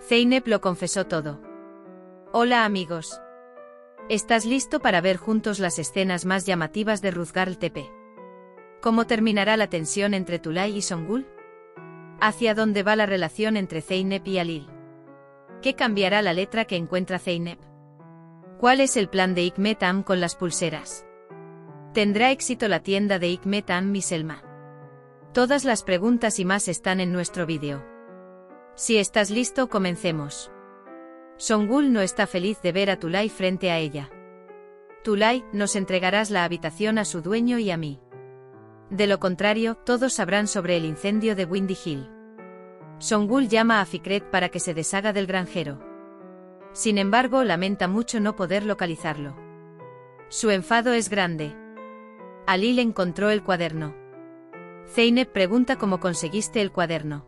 Zeynep lo confesó todo. Hola amigos. ¿Estás listo para ver juntos las escenas más llamativas de Ruzgarl Tepe? ¿Cómo terminará la tensión entre Tülay y Songül? ¿Hacia dónde va la relación entre Zeynep y Halil? ¿Qué cambiará la letra que encuentra Zeynep? ¿Cuál es el plan de Hikmet Am con las pulseras? ¿Tendrá éxito la tienda de Hikmet Am y Selma? Todas las preguntas y más están en nuestro vídeo. Si estás listo, comencemos. Songül no está feliz de ver a Tülay frente a ella. Tülay, nos entregarás la habitación a su dueño y a mí. De lo contrario, todos sabrán sobre el incendio de Windy Hill. Songül llama a Fikret para que se deshaga del granjero. Sin embargo, lamenta mucho no poder localizarlo. Su enfado es grande. Halil encontró el cuaderno. Zeynep pregunta cómo conseguiste el cuaderno.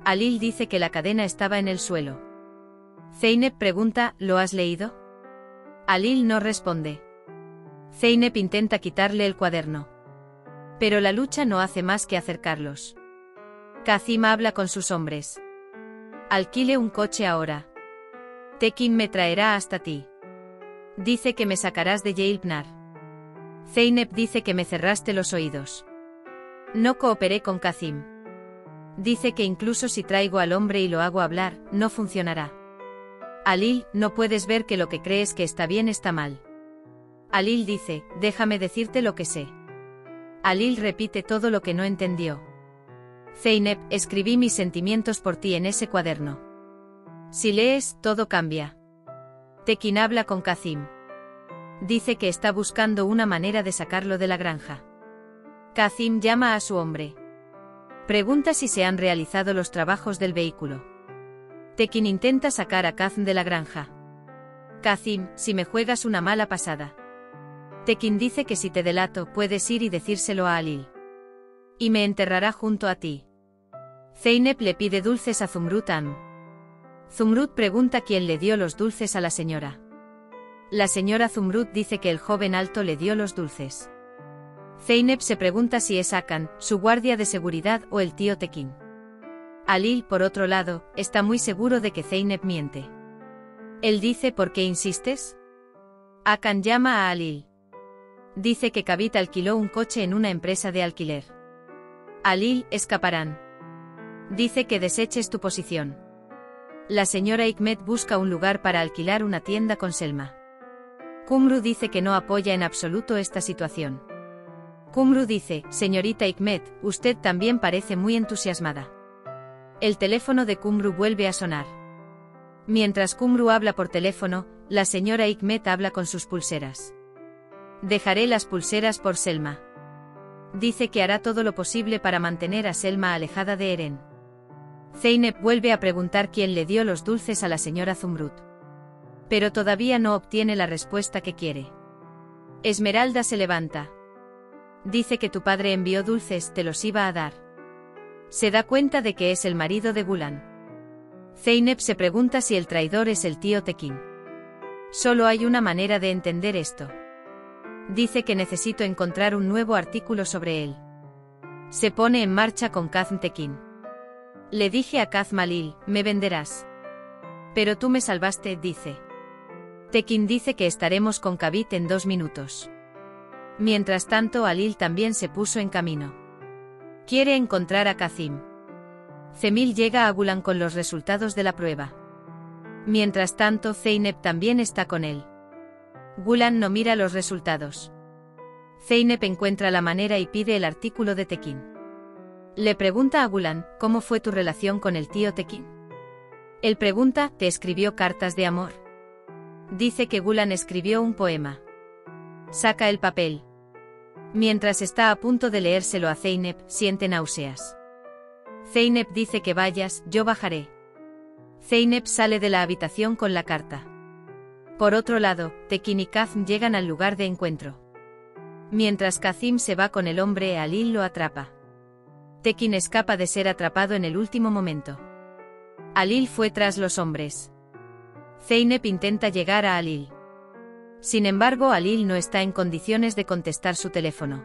Halil dice que la cadena estaba en el suelo. Zeynep pregunta, ¿lo has leído? Halil no responde. Zeynep intenta quitarle el cuaderno. Pero la lucha no hace más que acercarlos. Kazim habla con sus hombres. Alquile un coche ahora. Tekin me traerá hasta ti. Dice que me sacarás de Yelpnar. Zeynep dice que me cerraste los oídos. No cooperé con Kazim. Dice que incluso si traigo al hombre y lo hago hablar, no funcionará. Halil, no puedes ver que lo que crees que está bien está mal. Halil dice, déjame decirte lo que sé. Halil repite todo lo que no entendió. Zeynep, escribí mis sentimientos por ti en ese cuaderno. Si lees, todo cambia. Tekin habla con Kazim. Dice que está buscando una manera de sacarlo de la granja. Kazim llama a su hombre. Pregunta si se han realizado los trabajos del vehículo. Tekin intenta sacar a Kazm de la granja. Kazim, si me juegas una mala pasada. Tekin dice que si te delato, puedes ir y decírselo a Halil. Y me enterrará junto a ti. Zeynep le pide dulces a Zumrud Am. Zumrud pregunta quién le dio los dulces a la señora. La señora Zumrud dice que el joven alto le dio los dulces. Zeynep se pregunta si es Hakan, su guardia de seguridad o el tío Tekin. Halil, por otro lado, está muy seguro de que Zeynep miente. Él dice ¿por qué insistes? Hakan llama a Halil. Dice que Kavit alquiló un coche en una empresa de alquiler. Halil, escaparán. Dice que deseches tu posición. La señora Hikmet busca un lugar para alquilar una tienda con Selma. Kumru dice que no apoya en absoluto esta situación. Kumru dice, señorita Hikmet, usted también parece muy entusiasmada. El teléfono de Kumru vuelve a sonar. Mientras Kumru habla por teléfono, la señora Hikmet habla con sus pulseras. Dejaré las pulseras por Selma. Dice que hará todo lo posible para mantener a Selma alejada de Eren. Zeynep vuelve a preguntar quién le dio los dulces a la señora Zumrud. Pero todavía no obtiene la respuesta que quiere. Esmeralda se levanta. Dice que tu padre envió dulces, te los iba a dar. Se da cuenta de que es el marido de Gulan. Zeynep se pregunta si el traidor es el tío Tekin. Solo hay una manera de entender esto. Dice que necesito encontrar un nuevo artículo sobre él. Se pone en marcha con Kazm Tekin. Le dije a Kazm Halil, me venderás. Pero tú me salvaste, dice. Tekin dice que estaremos con Kavit en 2 minutos. Mientras tanto, Halil también se puso en camino. Quiere encontrar a Kazim. Cemil llega a Gulan con los resultados de la prueba. Mientras tanto, Zeynep también está con él. Gulan no mira los resultados. Zeynep encuentra la manera y pide el artículo de Tekin. Le pregunta a Gulan, ¿cómo fue tu relación con el tío Tekin? Él pregunta, ¿te escribió cartas de amor? Dice que Gulan escribió un poema. Saca el papel. Mientras está a punto de leérselo a Zeynep, siente náuseas. Zeynep dice que vayas, yo bajaré. Zeynep sale de la habitación con la carta. Por otro lado, Tekin y Kazm llegan al lugar de encuentro. Mientras Kazim se va con el hombre, Halil lo atrapa. Tekin escapa de ser atrapado en el último momento. Halil fue tras los hombres. Zeynep intenta llegar a Halil. Sin embargo, Halil no está en condiciones de contestar su teléfono.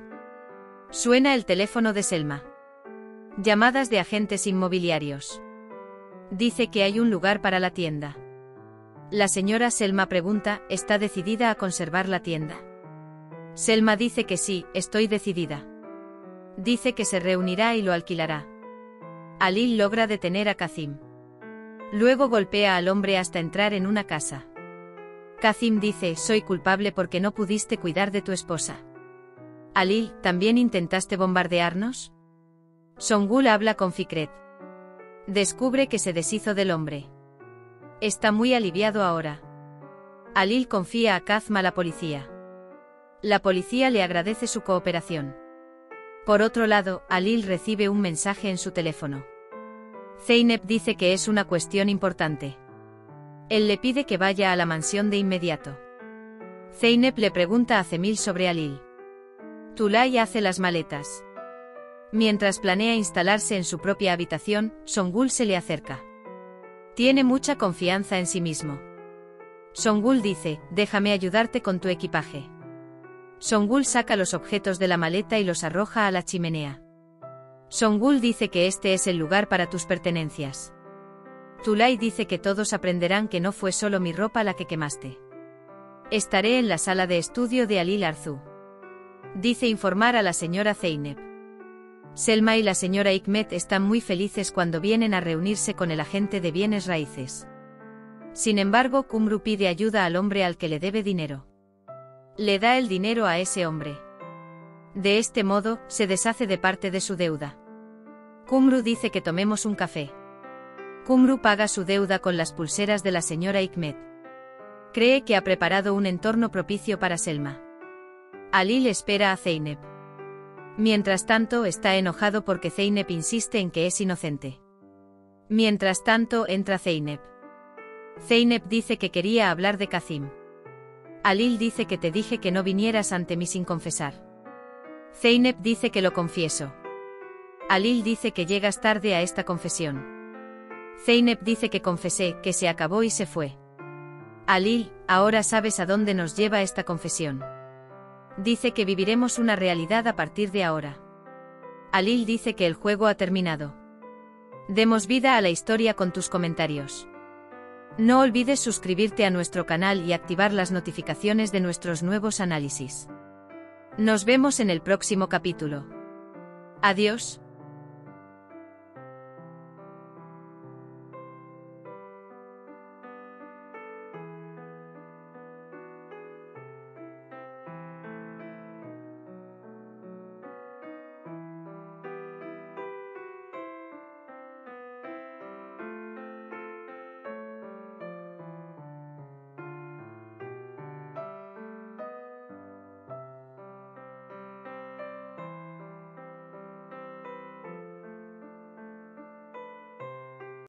Suena el teléfono de Selma. Llamadas de agentes inmobiliarios. Dice que hay un lugar para la tienda. La señora Selma pregunta, ¿está decidida a conservar la tienda? Selma dice que sí, estoy decidida. Dice que se reunirá y lo alquilará. Alil logra detener a Kazim. Luego golpea al hombre hasta entrar en una casa. Kazim dice, soy culpable porque no pudiste cuidar de tu esposa. Alil, ¿también intentaste bombardearnos? Songul habla con Fikret. Descubre que se deshizo del hombre. Está muy aliviado ahora. Alil confía a Kazm a la policía. La policía le agradece su cooperación. Por otro lado, Alil recibe un mensaje en su teléfono. Zeynep dice que es una cuestión importante. Él le pide que vaya a la mansión de inmediato. Zeynep le pregunta a Cemil sobre Alil. Tulay hace las maletas. Mientras planea instalarse en su propia habitación, Songul se le acerca. Tiene mucha confianza en sí mismo. Songul dice, déjame ayudarte con tu equipaje. Songul saca los objetos de la maleta y los arroja a la chimenea. Songul dice que este es el lugar para tus pertenencias. Tulay dice que todos aprenderán que no fue solo mi ropa la que quemaste. Estaré en la sala de estudio de Alil Arzu. Dice informar a la señora Zeynep. Selma y la señora Hikmet están muy felices cuando vienen a reunirse con el agente de bienes raíces. Sin embargo, Kumru pide ayuda al hombre al que le debe dinero. Le da el dinero a ese hombre. De este modo, se deshace de parte de su deuda. Kumru dice que tomemos un café. Kumru paga su deuda con las pulseras de la señora Hikmet. Cree que ha preparado un entorno propicio para Selma. Alil espera a Zeynep. Mientras tanto, está enojado porque Zeynep insiste en que es inocente. Mientras tanto, entra Zeynep. Zeynep dice que quería hablar de Kazim. Alil dice que te dije que no vinieras ante mí sin confesar. Zeynep dice que lo confieso. Alil dice que llegas tarde a esta confesión. Zeynep dice que confesé, que se acabó y se fue. Alil, ahora sabes a dónde nos lleva esta confesión. Dice que viviremos una realidad a partir de ahora. Alil dice que el juego ha terminado. Demos vida a la historia con tus comentarios. No olvides suscribirte a nuestro canal y activar las notificaciones de nuestros nuevos análisis. Nos vemos en el próximo capítulo. Adiós.